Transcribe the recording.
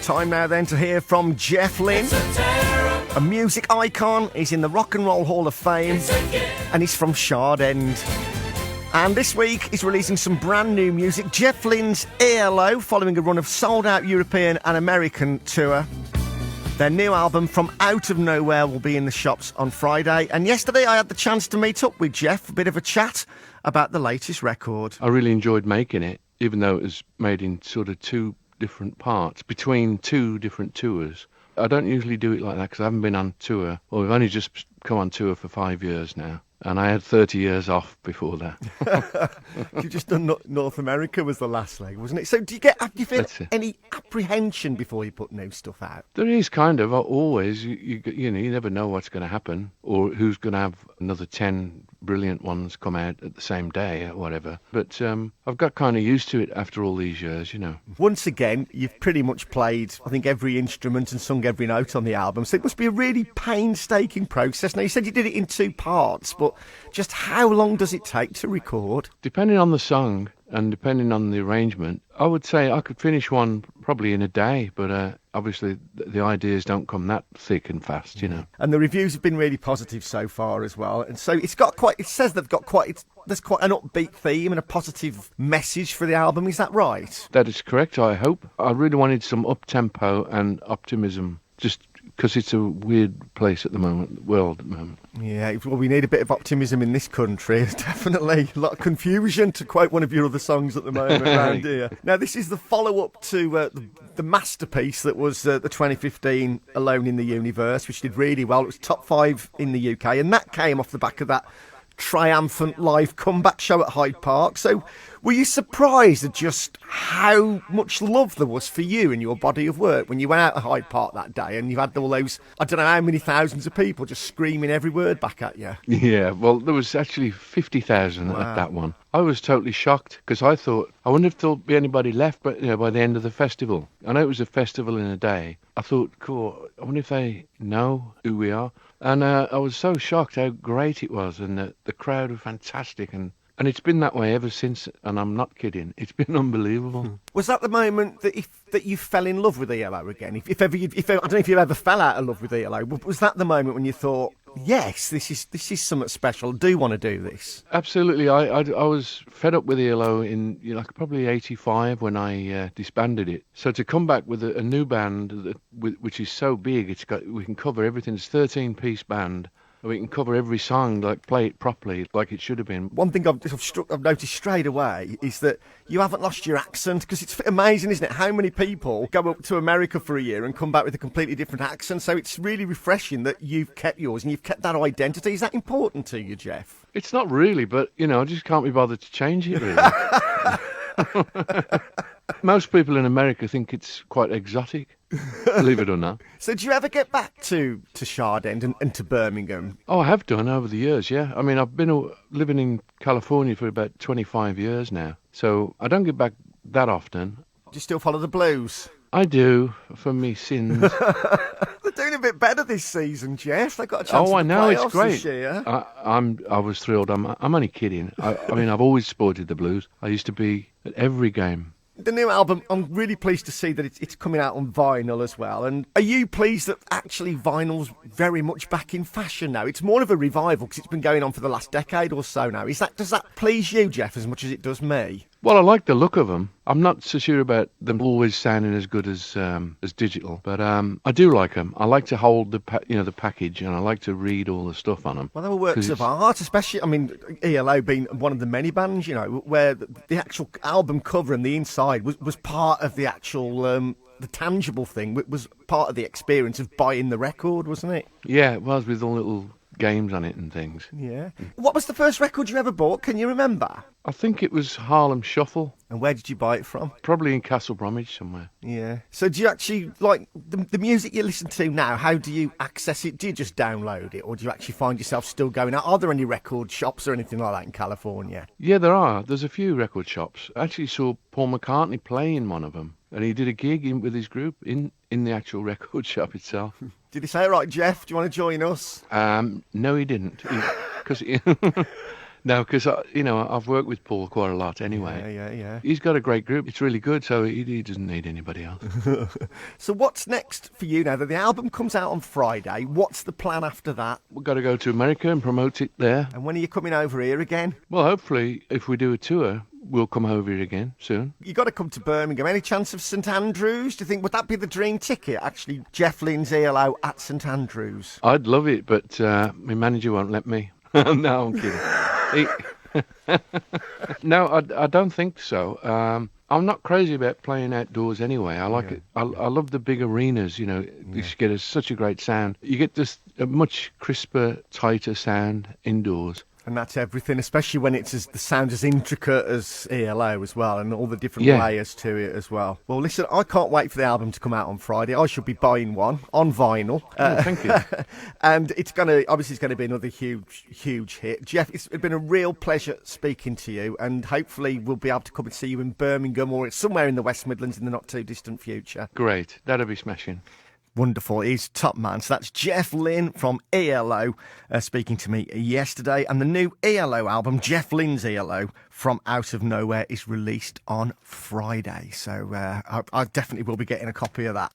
Time now then to hear from Jeff Lynne, a music icon. He's in the Rock and Roll Hall of Fame and he's from Shard End. And this week he's releasing some brand new music, Jeff Lynne's ELO, following a run of sold-out European and American tour. Their new album, From Out of Nowhere, will be in the shops on Friday. And yesterday I had the chance to meet up with Jeff, a bit of a chat about the latest record. I really enjoyed making it, even though it was made in sort of two different parts, between two different tours. I don't usually do it like that because I haven't been on tour. Well, we've only just come on tour for 5 years now. And I had 30 years off before that. You just done North America was the last leg, wasn't it? So do you feel any apprehension before you put new stuff out? There is kind of, always. You know, you never know what's going to happen or who's going to have another 10 brilliant ones come out at the same day or whatever. But I've got kind of used to it after all these years, you know. Once again, you've pretty much played, I think, every instrument and sung every note on the album. So it must be a really painstaking process. Now, you said you did it in two parts, but just how long does it take to record? Depending on the song and depending on the arrangement, I would say I could finish one probably in a day, but obviously the ideas don't come that thick and fast, you know. And the reviews have been really positive so far as well. And so it says there's quite an upbeat theme and a positive message for the album. Is that right? That is correct, I hope. I really wanted some up-tempo and optimism, just because it's a weird place at the moment, world at the moment. Yeah, well, we need a bit of optimism in this country. Definitely a lot of confusion, to quote one of your other songs at the moment around here. Now, this is the follow-up to the masterpiece that was the 2015 Alone in the Universe, which did really well. It was top 5 in the UK, and that came off the back of that triumphant live comeback show at Hyde Park. So were you surprised at just how much love there was for you and your body of work when you went out to Hyde Park that day and you had all those, I don't know how many thousands of people just screaming every word back at you? Yeah, well, there was actually 50,000 at that one. I was totally shocked because I thought, I wonder if there'll be anybody left by the end of the festival. I know it was a festival in a day. I thought, cool, I wonder if they know who we are. And I was so shocked how great it was, and the crowd were fantastic, and it's been that way ever since, and I'm not kidding. It's been unbelievable. Was that the moment that you fell in love with ELO again? If I don't know if you ever fell out of love with ELO, was that the moment when you thought, yes, this is something special, I do want to do this? Absolutely. I was fed up with ELO in probably 85 when I disbanded it. So to come back with a new band which is so big, we can cover everything. It's a 13-piece band. We can cover every song, play it properly, like it should have been. One thing I've noticed straight away is that you haven't lost your accent, because it's amazing, isn't it, how many people go up to America for a year and come back with a completely different accent. So it's really refreshing that you've kept yours and you've kept that identity. Is that important to you, Jeff? It's not really, but, I just can't be bothered to change it, really. Most people in America think it's quite exotic, believe it or not. So do you ever get back to Shard End and to Birmingham? Oh, I have done over the years, yeah. I mean, I've been living in California for about 25 years now, so I don't get back that often. Do you still follow the blues? I do, for me sins. They're doing a bit better this season, Jeff. They got a chance. Oh, I know, it's great. This year. I was thrilled. I'm only kidding. I mean, I've always supported the blues. I used to be at every game. The new album, I'm really pleased to see that it's coming out on vinyl as well. And are you pleased that actually vinyl's very much back in fashion now? It's more of a revival because it's been going on for the last decade or so now. Does that please you, Jeff, as much as it does me? Well, I like the look of them. I'm not so sure about them always sounding as good as digital, but I do like them. I like to hold the package, and I like to read all the stuff on them. Well, they were works of art, especially. I mean, ELO being one of the many bands, where the actual album cover and the inside was part of the actual the tangible thing. It was part of the experience of buying the record, wasn't it? Yeah, it was, with all little games on it and things. Yeah. What was the first record you ever bought? Can you remember? I think it was Harlem Shuffle. And where did you buy it from? Probably in Castle Bromwich somewhere. Yeah. So do you actually, like, the music you listen to now, how do you access it? Do you just download it, or do you actually find yourself still going out? Are there any record shops or anything like that in California? Yeah, there are. There's a few record shops. I actually saw Paul McCartney play in one of them, and he did a gig with his group in the actual record shop itself. Did he say, all right, Jeff, do you want to join us? No, he didn't. No, because I've worked with Paul quite a lot anyway. Yeah. He's got a great group. It's really good, so he doesn't need anybody else. So what's next for you now that the album comes out on Friday? What's the plan after that? We've got to go to America and promote it there. And when are you coming over here again? Well, hopefully, if we do a tour, we'll come over here again soon. You got to come to Birmingham. Any chance of St Andrews? Do you think would that be the dream ticket? Actually, Jeff Lynne's ELO at St Andrews. I'd love it, but my manager won't let me. No, I'm kidding. No, I don't think so. I'm not crazy about playing outdoors anyway. I like it. I love the big arenas. You just get such a great sound. You get this a much crisper, tighter sound indoors. And that's everything, especially when it's the sound as intricate as ELO as well, and all the different layers to it as well. Well, listen, I can't wait for the album to come out on Friday. I should be buying one on vinyl. Thank you. And it's going to be another huge hit. Jeff, it's been a real pleasure speaking to you, and hopefully we'll be able to come and see you in Birmingham or somewhere in the West Midlands in the not too distant future. Great, that'll be smashing. Wonderful. He's top man. So that's Jeff Lynne from ELO speaking to me yesterday. And the new ELO album, Jeff Lynne's ELO, From Out of Nowhere, is released on Friday. So I definitely will be getting a copy of that.